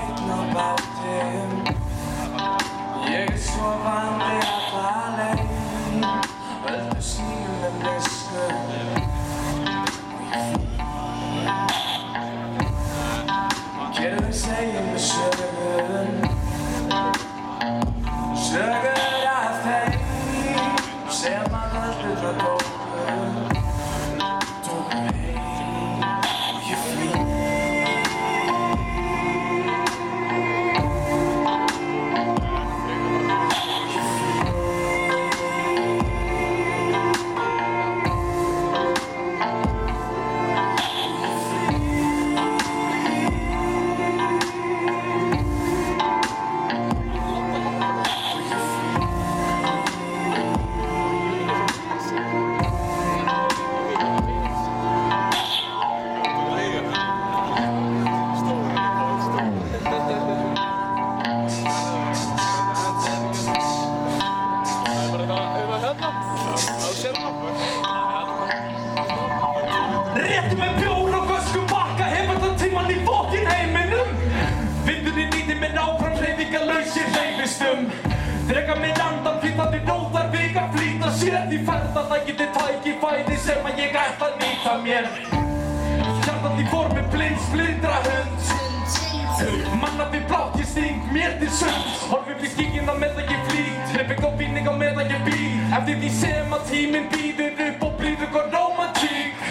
einn á bátinn. Ég sofandi alla leið, öllu sínum með blisku. Gerðu segjum við sögum, sögur af þeim sem að öllu það tóku heim og ég flý. Réttu með bjór og göskum bakka, hefur þann tíman í fokkin heiminum. Vindurinn nýtir minn áfram hreyfingarlausir hreyfistum. Drega minn andan því það nóðar vika flýta sér. Því ferða það geti tækifæri sem að ég ætla að nýta mér. Hjartað í formi blinds blindra hund. Manna við blátt ég sting mér til sund. Horfum við skíkina með að ég flýt, hreyfing og vinning á með að ég býð. Eftir því sem að tíminn býður upp og blíður góð rómantík.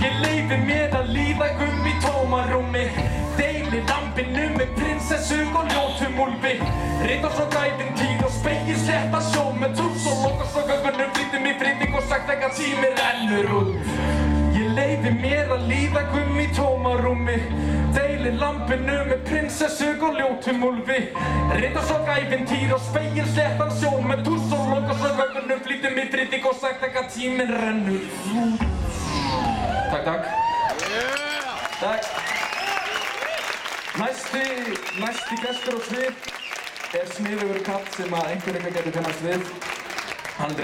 Ég leyfi mér að líða í tómarúmi. Deili lampinu með prinsessu og ljótum úlfi. Ritar svo ævintýr og spegilslétta sjó með trúss og lokar svo göngunum. Flýtum í friðing og sagt að tíminn rennur út. Ég leyfi mér að líða í tómarúmi. Deili lampinu með prinsessu og ljótum úlfi. Ritar svo ævintýr og spegilslétta sjó með trúss og lokar svo göngunum. Flýtum í friðing og sagt að tíminn rennur út. Takk, takk. Takk. Næsti gestur á svið sniðugur kall sem að einhver eitthvað getur kannast við. Hann